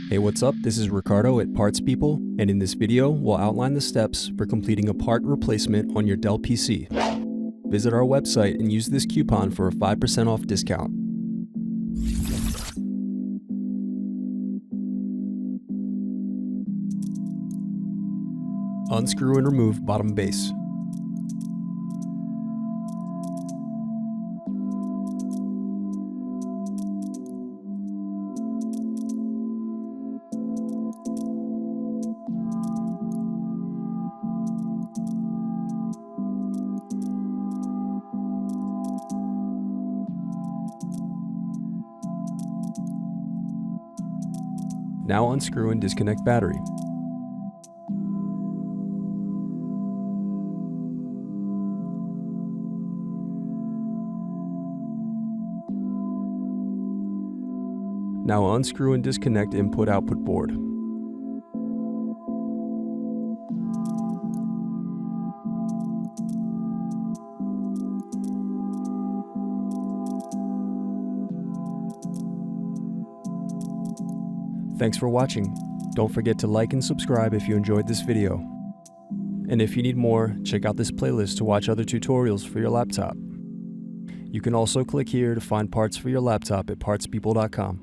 Hey, what's up? This is Ricardo at Parts People, and in this video, we'll outline the steps for completing a part replacement on your Dell PC. Visit our website and use this coupon for a 5% off discount. Unscrew and remove bottom base. Now unscrew and disconnect battery. Now unscrew and disconnect input-output board. Thanks for watching. Don't forget to like and subscribe if you enjoyed this video. And if you need more, check out this playlist to watch other tutorials for your laptop. You can also click here to find parts for your laptop at partspeople.com.